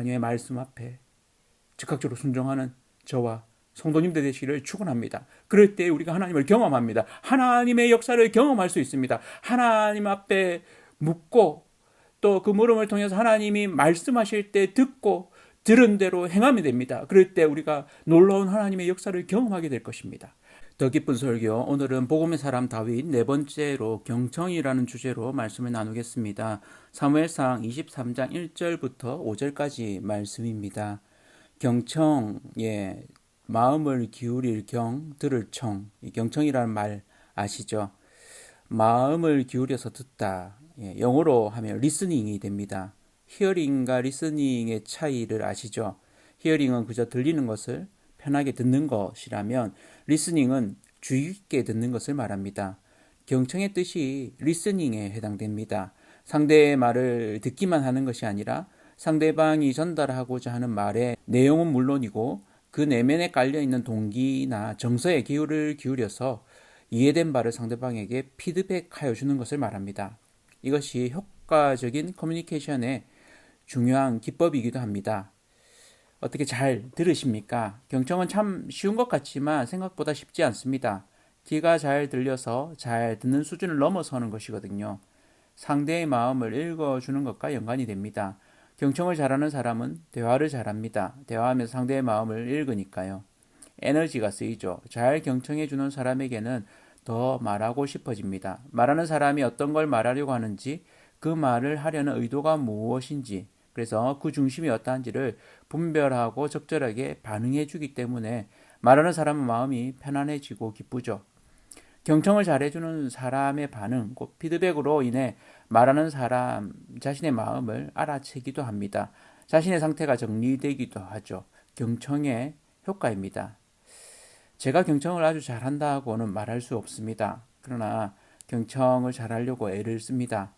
하나님의 말씀 앞에 즉각적으로 순종하는 저와 성도님들 되시기를 축원합니다. 그럴 때 우리가 하나님을 경험합니다. 하나님의 역사를 경험할 수 있습니다. 하나님 앞에 묻고 또 그 물음을 통해서 하나님이 말씀하실 때 듣고 들은 대로 행하면 됩니다. 그럴 때 우리가 놀라운 하나님의 역사를 경험하게 될 것입니다. 더 기쁜 설교, 오늘은 복음의 사람 다윗 네 번째로 경청이라는 주제로 말씀을 나누겠습니다. 사무엘상 23장 1절부터 5절까지 말씀입니다. 경청, 마음을 기울일 경, 들을 청. 이 경청이라는 말 아시죠? 마음을 기울여서 듣다. 영어로 하면 리스닝이 됩니다. 히어링과 리스닝의 차이를 아시죠? 히어링은 그저 들리는 것을 편하게 듣는 것이라면 리스닝은 주의 깊게 듣는 것을 말합니다. 경청의 뜻이 리스닝에 해당됩니다. 상대의 말을 듣기만 하는 것이 아니라 상대방이 전달하고자 하는 말의 내용은 물론이고 그 내면에 깔려있는 동기나 정서에 기울을 기울여서 이해된 바를 상대방에게 피드백하여 주는 것을 말합니다. 이것이 효과적인 커뮤니케이션의 중요한 기법이기도 합니다. 어떻게 잘 들으십니까? 경청은 참 쉬운 것 같지만 생각보다 쉽지 않습니다. 귀가 잘 들려서 잘 듣는 수준을 넘어서는 것이거든요. 상대의 마음을 읽어주는 것과 연관이 됩니다. 경청을 잘하는 사람은 대화를 잘합니다. 대화하면서 상대의 마음을 읽으니까요. 에너지가 쓰이죠. 잘 경청해주는 사람에게는 더 말하고 싶어집니다. 말하는 사람이 어떤 걸 말하려고 하는지, 그 말을 하려는 의도가 무엇인지, 그래서 그 중심이 어떠한지를 분별하고 적절하게 반응해주기 때문에 말하는 사람은 마음이 편안해지고 기쁘죠. 경청을 잘해주는 사람의 반응, 곧 피드백으로 인해 말하는 사람 자신의 마음을 알아채기도 합니다. 자신의 상태가 정리되기도 하죠. 경청의 효과입니다. 제가 경청을 아주 잘한다고는 말할 수 없습니다. 그러나 경청을 잘하려고 애를 씁니다.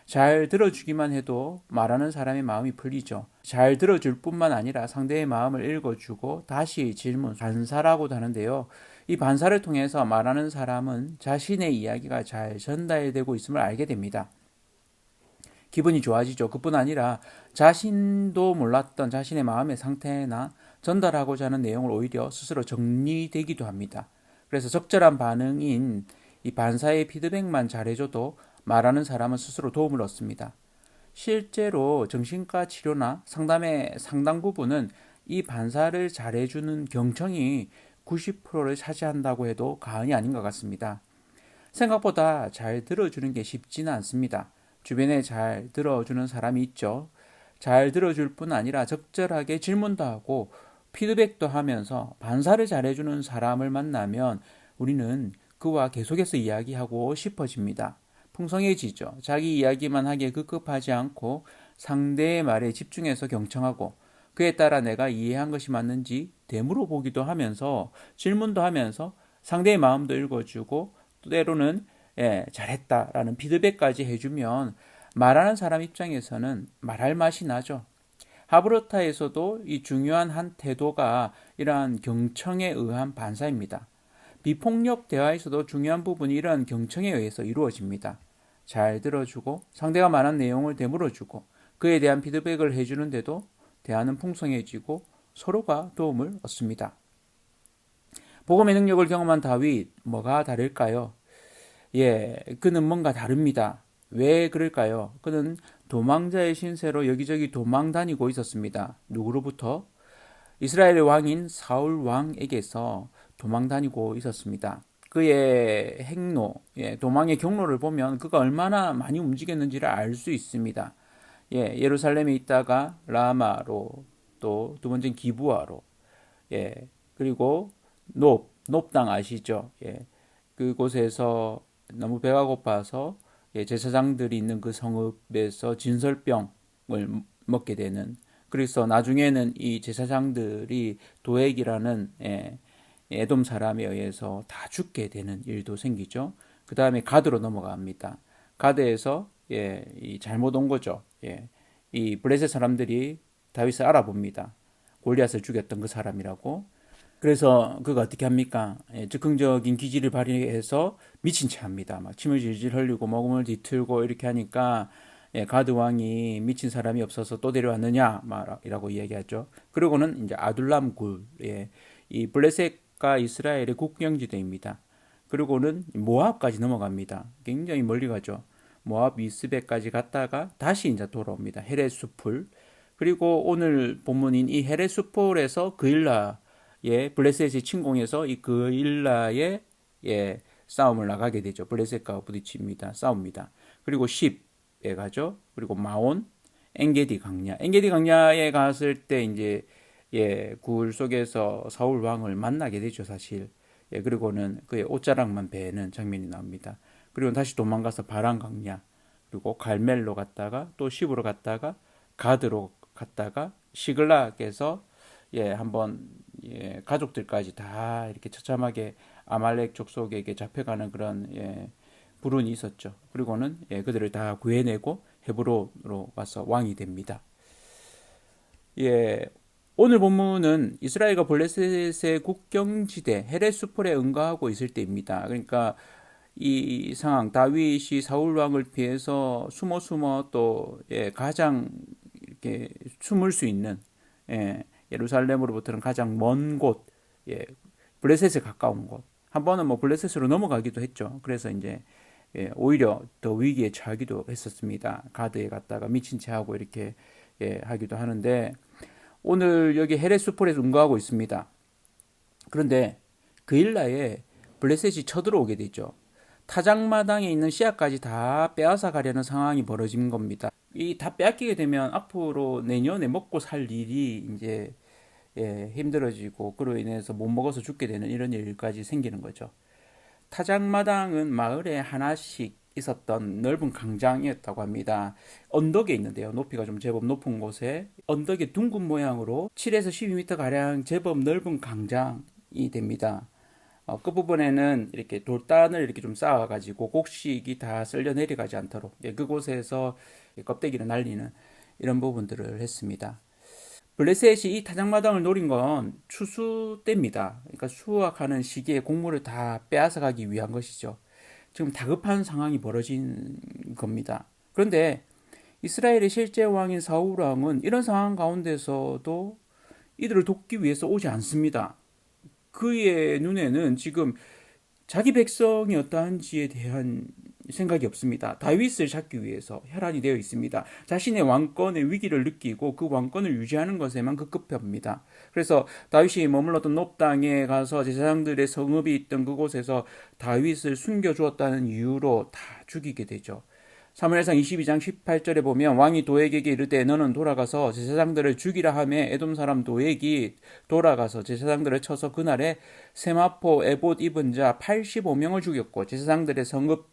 잘 들어주기만 해도 말하는 사람의 마음이 풀리죠. 잘 들어줄 뿐만 아니라 상대의 마음을 읽어주고 다시 질문, 반사라고도 하는데요. 이 반사를 통해서 말하는 사람은 자신의 이야기가 잘 전달되고 있음을 알게 됩니다. 기분이 좋아지죠. 그뿐 아니라 자신도 몰랐던 자신의 마음의 상태나 전달하고자 하는 내용을 오히려 스스로 정리되기도 합니다. 그래서 적절한 반응인 이 반사의 피드백만 잘해줘도 말하는 사람은 스스로 도움을 얻습니다. 실제로 정신과 치료나 상담의 상당 부분은 이 반사를 잘해주는 경청이 90%를 차지한다고 해도 과언이 아닌 것 같습니다. 생각보다 잘 들어주는 게 쉽지는 않습니다. 주변에 잘 들어주는 사람이 있죠. 잘 들어줄 뿐 아니라 적절하게 질문도 하고 피드백도 하면서 반사를 잘해주는 사람을 만나면 우리는 그와 계속해서 이야기하고 싶어집니다. 풍성해지죠. 자기 이야기만 하기에 급급하지 않고 상대의 말에 집중해서 경청하고 그에 따라 내가 이해한 것이 맞는지 되물어보기도 하면서 질문도 하면서 상대의 마음도 읽어주고 때로는 잘했다라는 피드백까지 해주면 말하는 사람 입장에서는 말할 맛이 나죠. 하브르타에서도 이 중요한 한 태도가 이러한 경청에 의한 반사입니다. 비폭력 대화에서도 중요한 부분이 이러한 경청에 의해서 이루어집니다. 잘 들어주고 상대가 말한 내용을 되물어주고 그에 대한 피드백을 해주는데도 대화는 풍성해지고 서로가 도움을 얻습니다. 복음의 능력을 경험한 다윗, 뭐가 다를까요? 그는 뭔가 다릅니다. 왜 그럴까요? 그는 도망자의 신세로 여기저기 도망 다니고 있었습니다. 누구로부터? 이스라엘의 왕인 사울 왕에게서 도망 다니고 있었습니다. 그의 행로, 도망의 경로를 보면 그가 얼마나 많이 움직였는지를 알 수 있습니다. 예루살렘에 있다가 라마로, 또 두 번째는 기부아로, 그리고 높당 아시죠? 그곳에서 너무 배가 고파서 제사장들이 있는 그 성읍에서 진설병을 먹게 되는, 그래서 나중에는 이 제사장들이 도액이라는 에돔 사람에 의해서 다 죽게 되는 일도 생기죠. 그 다음에 가드로 넘어갑니다. 가드에서 잘못 온 거죠. 이 블레셋 사람들이 다윗을 알아봅니다. 골리앗을 죽였던 그 사람이라고. 그래서 그가 어떻게 합니까? 즉흥적인 기지를 발휘해서 미친 채 합니다. 막 침을 질질 흘리고 먹음을 뒤틀고 이렇게 하니까 가드 왕이 미친 사람이 없어서 또 데려왔느냐 이라고 이야기하죠. 그리고는 이제 아둘람 굴, 이 블레셋과 이스라엘의 국경지대입니다. 그리고는 모압까지 넘어갑니다. 굉장히 멀리 가죠. 모압 미스베까지 갔다가 다시 이제 돌아옵니다. 헤레수풀. 그리고 오늘 본문인 이 헤레수풀에서 그일라의 블레셋이 침공해서 이 그일라의 싸움을 나가게 되죠. 블레셋과 부딪힙니다. 싸웁니다. 그리고 10에 가죠. 그리고 마온, 엔게디 강야. 엔게디 강야에 갔을 때 이제 굴 속에서 사울 왕을 만나게 되죠, 사실. 그리고는 그의 옷자락만 베는 장면이 나옵니다. 그리고 다시 도망가서 바란 강야, 그리고 갈멜로 갔다가 또 십으로 갔다가 가드로 갔다가 시글락에서 한번 가족들까지 다 이렇게 처참하게 아말렉 족속에게 잡혀가는 그런 불운이 있었죠. 그리고는 그들을 다 구해내고 헤브론으로 와서 왕이 됩니다. 오늘 본문은 이스라엘과 블레셋의 국경지대 헤레수폴에 응가하고 있을 때입니다. 그러니까 이 상황, 다윗이 사울 왕을 피해서 숨어 또 가장 이렇게 숨을 수 있는 예루살렘으로부터는 가장 먼 곳, 블레셋에 가까운 곳. 한 번은 뭐 블레셋으로 넘어가기도 했죠. 그래서 이제 오히려 더 위기에 처하기도 했었습니다. 가드에 갔다가 미친 채 하고 이렇게 하기도 하는데 오늘 여기 헤레수폴에서 응거하고 있습니다. 그런데 그일라에 블레셋이 쳐들어오게 되죠. 타작마당에 있는 씨앗까지 다 빼앗아 가려는 상황이 벌어진 겁니다. 이 다 빼앗기게 되면 앞으로 내년에 먹고 살 일이 이제 힘들어지고 그로 인해서 못 먹어서 죽게 되는 이런 일까지 생기는 거죠. 타작마당은 마을에 하나씩 있었던 넓은 광장이었다고 합니다. 언덕에 있는데요. 높이가 좀 제법 높은 곳에 언덕의 둥근 모양으로 7에서 12m 가량 제법 넓은 광장이 됩니다. 끝부분에는 이렇게 돌단을 이렇게 좀 쌓아가지고 곡식이 다 쓸려 내려가지 않도록 그곳에서 껍데기를 날리는 이런 부분들을 했습니다. 블레셋이 이 타작마당을 노린 건 추수 때입니다. 그러니까 수확하는 시기에 곡물을 다 빼앗아가기 위한 것이죠. 지금 다급한 상황이 벌어진 겁니다. 그런데 이스라엘의 실제 왕인 사울 왕은 이런 상황 가운데서도 이들을 돕기 위해서 오지 않습니다. 그의 눈에는 지금 자기 백성이 어떠한지에 대한 생각이 없습니다. 다윗을 잡기 위해서 혈안이 되어 있습니다. 자신의 왕권의 위기를 느끼고 그 왕권을 유지하는 것에만 급급합니다. 그래서 다윗이 머물렀던 놉 땅에 가서 제사장들의 성읍이 있던 그곳에서 다윗을 숨겨주었다는 이유로 다 죽이게 되죠. 사무엘상 22장 18절에 보면 왕이 도액에게 이르되 너는 돌아가서 제사장들을 죽이라 하매 에돔 사람 도액이 돌아가서 제사장들을 쳐서 그날에 세마포 에봇 입은 자 85명을 죽였고 제사장들의 성읍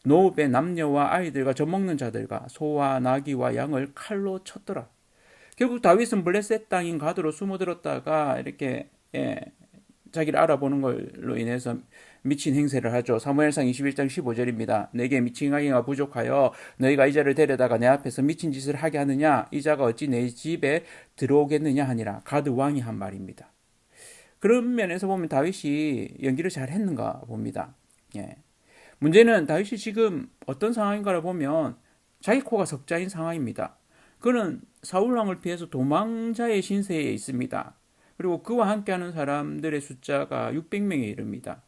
노읍의 남녀와 아이들과 젖먹는 자들과 소와 나귀와 양을 칼로 쳤더라. 결국 다윗은 블레셋 땅인 가드로 숨어들었다가 이렇게 자기를 알아보는 걸로 인해서 미친 행세를 하죠. 사무엘상 21장 15절입니다. 내게 미친 아기가 부족하여 너희가 이 자를 데려다가 내 앞에서 미친 짓을 하게 하느냐? 이 자가 어찌 내 집에 들어오겠느냐 하니라. 가드 왕이 한 말입니다. 그런 면에서 보면 다윗이 연기를 잘 했는가 봅니다. 문제는 다윗이 지금 어떤 상황인가를 보면 자기 코가 석자인 상황입니다. 그는 사울왕을 피해서 도망자의 신세에 있습니다. 그리고 그와 함께하는 사람들의 숫자가 600명에 이릅니다.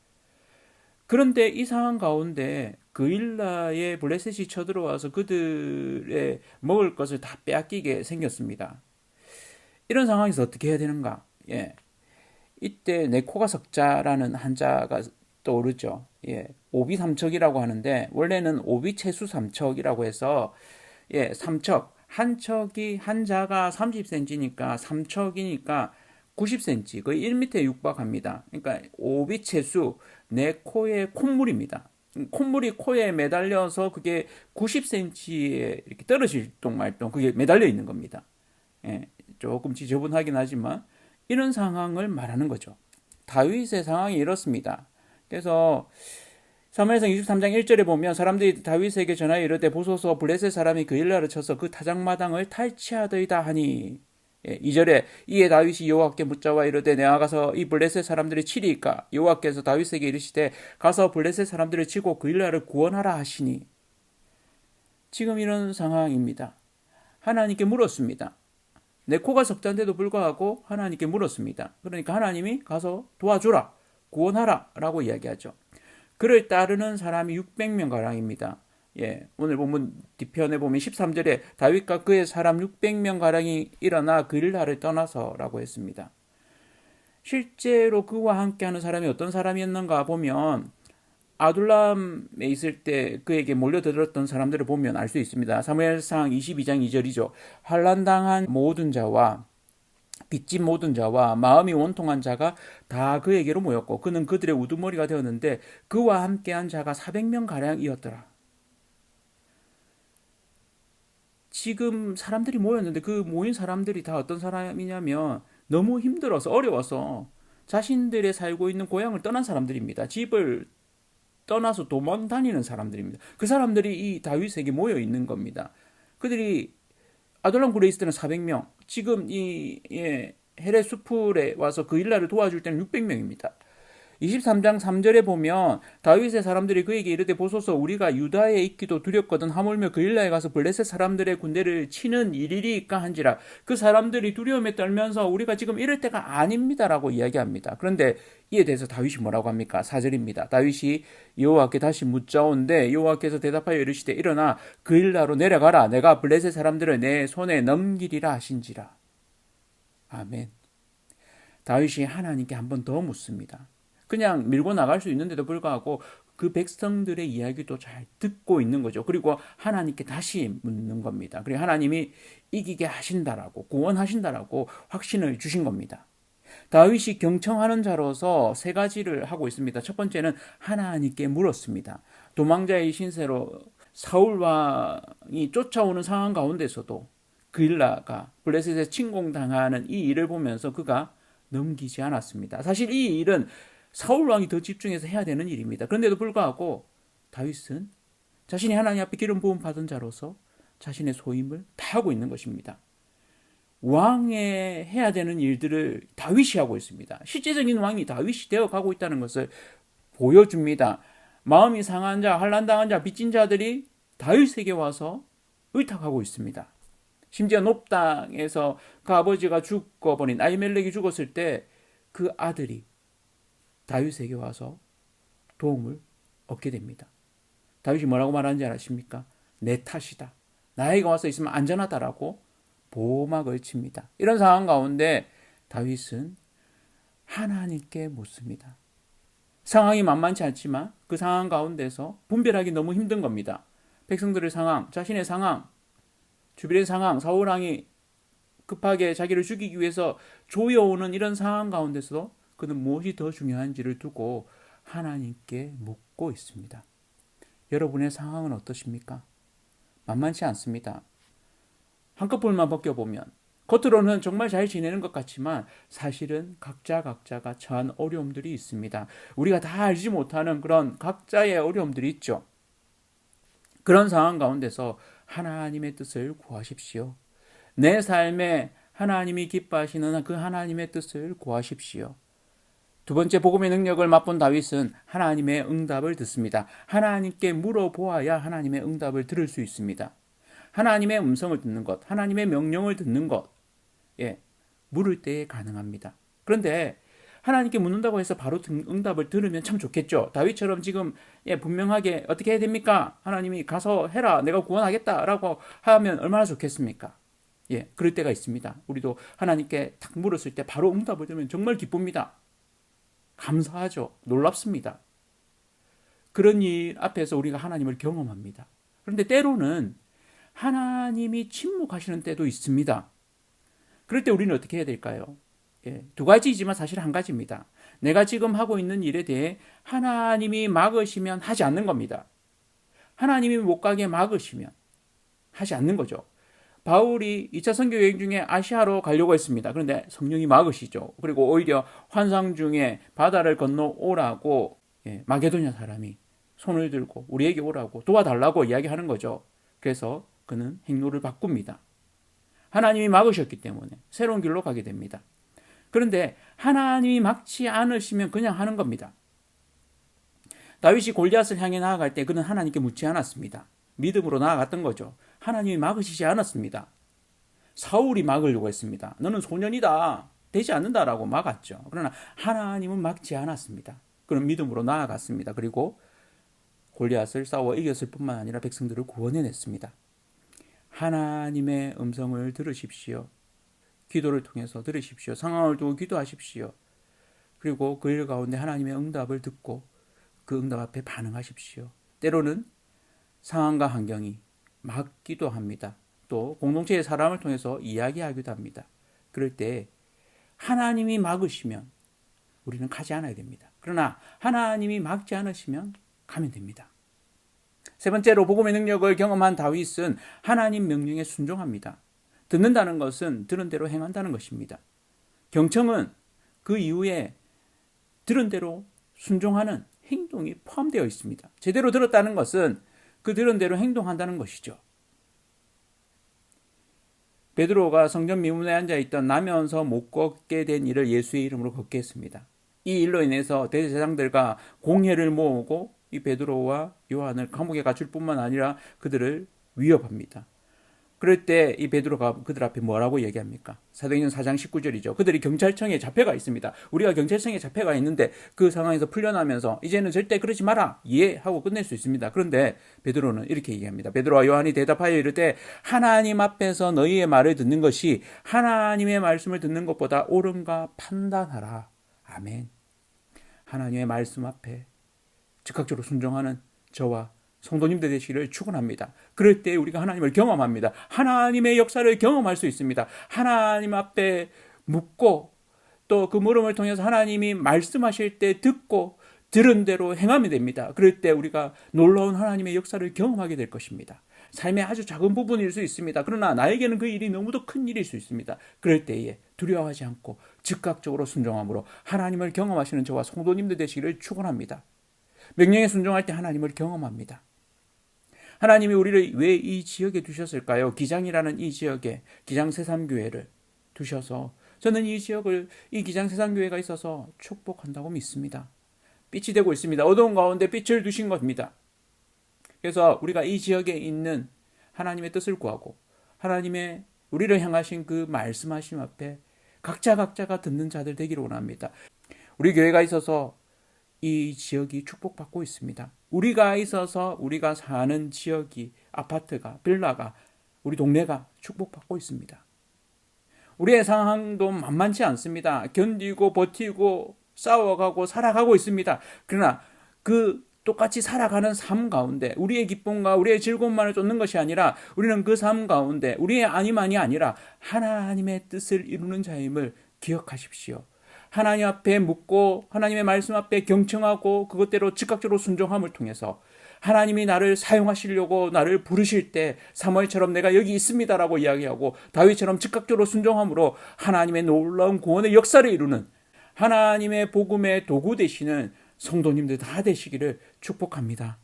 그런데 이 상황 가운데 그일라의 블레셋이 쳐들어와서 그들의 먹을 것을 다 빼앗기게 생겼습니다. 이런 상황에서 어떻게 해야 되는가? 이때 내 코가 석자라는 한자가 떠오르죠. 오비삼척이라고 하는데 원래는 오비채수삼척이라고 해서 삼척 한 척이 한자가 30cm니까 삼척이니까 90cm 거의 1m에 육박합니다. 그러니까 오비채수 내 코의 콧물입니다. 콧물이 코에 매달려서 그게 90cm에 이렇게 떨어질 똥말똥 그게 매달려 있는 겁니다. 조금 지저분하긴 하지만 이런 상황을 말하는 거죠. 다윗의 상황이 이렇습니다. 그래서 사무엘상 23장 1절에 보면 사람들이 다윗에게 전하여 이르되 보소서 블레셋 사람이 그일라를 쳐서 그 타작마당을 탈취하더이다 하니 2절에 이에 다윗이 여호와께 묻자와 이르되 내가 가서 이 블레셋 사람들을 치리이까 여호와께서 다윗에게 이르시되 가서 블레셋 사람들을 치고 그일라를 구원하라 하시니 지금 이런 상황입니다. 하나님께 물었습니다. 내 코가 석자인데도 불구하고 하나님께 물었습니다. 그러니까 하나님이 가서 도와주라, 구원하라 라고 이야기하죠. 그를 따르는 사람이 600명 가량입니다. 예, 오늘 본문 뒤편에 보면 13절에 다윗과 그의 사람 600명 가량이 일어나 그일라를 떠나서라고 했습니다. 실제로 그와 함께하는 사람이 어떤 사람이었는가 보면 아둘람에 있을 때 그에게 몰려들었던 사람들을 보면 알 수 있습니다. 사무엘상 22장 2절이죠. 환난당한 모든 자와 빚진 모든 자와 마음이 원통한 자가 다 그에게로 모였고 그는 그들의 우두머리가 되었는데 그와 함께한 자가 400명가량이었더라. 지금 사람들이 모였는데 그 모인 사람들이 다 어떤 사람이냐면 너무 힘들어서 어려워서 자신들의 살고 있는 고향을 떠난 사람들입니다. 집을 떠나서 도망 다니는 사람들입니다. 그 사람들이 이 다윗에게 모여 있는 겁니다. 그들이 아둘람 굴에 있을 때는 400명, 지금 이 헤레 수풀에 와서 그 일날을 도와줄 때는 600명입니다. 23장 3절에 보면 다윗의 사람들이 그에게 이르되 보소서 우리가 유다에 있기도 두렵거든 하물며 그 일라에 가서 블레셋 사람들의 군대를 치는 일이리까 한지라. 그 사람들이 두려움에 떨면서 우리가 지금 이럴 때가 아닙니다라고 이야기합니다. 그런데 이에 대해서 다윗이 뭐라고 합니까? 4절입니다. 다윗이 여호와께 다시 묻자온데 여호와께서 대답하여 이르시되 일어나 그 일라로 내려가라. 내가 블레셋 사람들을 내 손에 넘기리라 하신지라. 아멘. 다윗이 하나님께 한 번 더 묻습니다. 그냥 밀고 나갈 수 있는데도 불구하고 그 백성들의 이야기도 잘 듣고 있는 거죠. 그리고 하나님께 다시 묻는 겁니다. 그리고 하나님이 이기게 하신다라고, 구원하신다라고 확신을 주신 겁니다. 다윗이 경청하는 자로서 세 가지를 하고 있습니다. 첫 번째는 하나님께 물었습니다. 도망자의 신세로 사울 왕이 쫓아오는 상황 가운데서도 그일라가 블레셋에 침공당하는 이 일을 보면서 그가 넘기지 않았습니다. 사실 이 일은 사울 왕이 더 집중해서 해야 되는 일입니다. 그런데도 불구하고 다윗은 자신이 하나님 앞에 기름 부음 받은 자로서 자신의 소임을 다하고 있는 것입니다. 왕의 해야 되는 일들을 다윗이 하고 있습니다. 실제적인 왕이 다윗이 되어가고 있다는 것을 보여줍니다. 마음이 상한 자, 환난당한 자, 빚진 자들이 다윗에게 와서 의탁하고 있습니다. 심지어 놉 땅에서 그 아버지가 죽어버린 아히멜렉이 죽었을 때 그 아들이 다윗에게 와서 도움을 얻게 됩니다. 다윗이 뭐라고 말하는지 아십니까? 내 탓이다. 나에게 와서 있으면 안전하다라고 보호막을 칩니다. 이런 상황 가운데 다윗은 하나님께 묻습니다. 상황이 만만치 않지만 그 상황 가운데서 분별하기 너무 힘든 겁니다. 백성들의 상황, 자신의 상황, 주변의 상황, 사울 왕이 급하게 자기를 죽이기 위해서 조여오는 이런 상황 가운데서 그는 무엇이 더 중요한지를 두고 하나님께 묻고 있습니다. 여러분의 상황은 어떠십니까? 만만치 않습니다. 한꺼풀만 벗겨보면 겉으로는 정말 잘 지내는 것 같지만 사실은 각자가 처한 어려움들이 있습니다. 우리가 다 알지 못하는 그런 각자의 어려움들이 있죠. 그런 상황 가운데서 하나님의 뜻을 구하십시오. 내 삶에 하나님이 기뻐하시는 그 하나님의 뜻을 구하십시오. 두 번째, 복음의 능력을 맛본 다윗은 하나님의 응답을 듣습니다. 하나님께 물어보아야 하나님의 응답을 들을 수 있습니다. 하나님의 음성을 듣는 것, 하나님의 명령을 듣는 것, 물을 때에 가능합니다. 그런데 하나님께 묻는다고 해서 바로 응답을 들으면 참 좋겠죠. 다윗처럼 지금 분명하게 어떻게 해야 됩니까? 하나님이 가서 해라, 내가 구원하겠다라고 하면 얼마나 좋겠습니까? 그럴 때가 있습니다. 우리도 하나님께 딱 물었을 때 바로 응답을 들으면 정말 기쁩니다. 감사하죠. 놀랍습니다. 그런 일 앞에서 우리가 하나님을 경험합니다. 그런데 때로는 하나님이 침묵하시는 때도 있습니다. 그럴 때 우리는 어떻게 해야 될까요? 두 가지이지만 사실 한 가지입니다. 내가 지금 하고 있는 일에 대해 하나님이 막으시면 하지 않는 겁니다. 하나님이 못 가게 막으시면 하지 않는 거죠. 바울이 2차 선교 여행 중에 아시아로 가려고 했습니다. 그런데 성령이 막으시죠. 그리고 오히려 환상 중에 바다를 건너오라고 마게도냐 사람이 손을 들고 우리에게 오라고 도와달라고 이야기하는 거죠. 그래서 그는 행로를 바꿉니다. 하나님이 막으셨기 때문에 새로운 길로 가게 됩니다. 그런데 하나님이 막지 않으시면 그냥 하는 겁니다. 다윗이 골리앗을 향해 나아갈 때 그는 하나님께 묻지 않았습니다. 믿음으로 나아갔던 거죠. 하나님이 막으시지 않았습니다. 사울이 막으려고 했습니다. 너는 소년이다. 되지 않는다라고 막았죠. 그러나 하나님은 막지 않았습니다. 그런 믿음으로 나아갔습니다. 그리고 골리앗을 싸워 이겼을 뿐만 아니라 백성들을 구원해냈습니다. 하나님의 음성을 들으십시오. 기도를 통해서 들으십시오. 상황을 두고 기도하십시오. 그리고 그 일 가운데 하나님의 응답을 듣고 그 응답 앞에 반응하십시오. 때로는 상황과 환경이 막기도 합니다. 또 공동체의 사람을 통해서 이야기하기도 합니다. 그럴 때 하나님이 막으시면 우리는 가지 않아야 됩니다. 그러나 하나님이 막지 않으시면 가면 됩니다. 세 번째로 복음의 능력을 경험한 다윗은 하나님 명령에 순종합니다. 듣는다는 것은 들은 대로 행한다는 것입니다. 경청은 그 이후에 들은 대로 순종하는 행동이 포함되어 있습니다. 제대로 들었다는 것은 그 들은 대로 행동한다는 것이죠. 베드로가 성전 미문에 앉아있던 나면서 못 걷게 된 일을 예수의 이름으로 걷게 했습니다. 이 일로 인해서 대제사장들과 공회를 모으고 이 베드로와 요한을 감옥에 갇힐 뿐만 아니라 그들을 위협합니다. 그럴 때 이 베드로가 그들 앞에 뭐라고 얘기합니까? 사도행전 4장 19절이죠. 그들이 경찰청에 잡혀가 있습니다. 우리가 경찰청에 잡혀가 있는데 그 상황에서 풀려나면서 이제는 절대 그러지 마라. 예 하고 끝낼 수 있습니다. 그런데 베드로는 이렇게 얘기합니다. 베드로와 요한이 대답하여 이르되 하나님 앞에서 너희의 말을 듣는 것이 하나님의 말씀을 듣는 것보다 옳은가 판단하라. 아멘. 하나님의 말씀 앞에 즉각적으로 순종하는 저와 성도님들 되시기를 축원합니다. 그럴 때 우리가 하나님을 경험합니다. 하나님의 역사를 경험할 수 있습니다. 하나님 앞에 묻고 또 그 물음을 통해서 하나님이 말씀하실 때 듣고 들은 대로 행하면 됩니다. 그럴 때 우리가 놀라운 하나님의 역사를 경험하게 될 것입니다. 삶의 아주 작은 부분일 수 있습니다. 그러나 나에게는 그 일이 너무도 큰 일일 수 있습니다. 그럴 때에 두려워하지 않고 즉각적으로 순종함으로 하나님을 경험하시는 저와 성도님들 되시기를 축원합니다. 명령에 순종할 때 하나님을 경험합니다. 하나님이 우리를 왜 이 지역에 두셨을까요? 기장이라는 이 지역에 기장 새삼교회를 두셔서 저는 이 지역을 이 기장 새삼교회가 있어서 축복한다고 믿습니다. 빛이 되고 있습니다. 어두운 가운데 빛을 두신 겁니다. 그래서 우리가 이 지역에 있는 하나님의 뜻을 구하고 하나님의 우리를 향하신 그 말씀하심 앞에 각자가 듣는 자들 되기를 원합니다. 우리 교회가 있어서 이 지역이 축복받고 있습니다. 우리가 있어서 우리가 사는 지역이 아파트가 빌라가 우리 동네가 축복받고 있습니다. 우리의 상황도 만만치 않습니다. 견디고 버티고 싸워가고 살아가고 있습니다. 그러나 그 똑같이 살아가는 삶 가운데 우리의 기쁨과 우리의 즐거움만을 쫓는 것이 아니라 우리는 그 삶 가운데 우리의 아니만이 아니라 하나님의 뜻을 이루는 자임을 기억하십시오. 하나님 앞에 묻고 하나님의 말씀 앞에 경청하고 그것대로 즉각적으로 순종함을 통해서 하나님이 나를 사용하시려고 나를 부르실 때 사무엘처럼 내가 여기 있습니다라고 이야기하고 다윗처럼 즉각적으로 순종함으로 하나님의 놀라운 구원의 역사를 이루는 하나님의 복음의 도구 되시는 성도님들 다 되시기를 축복합니다.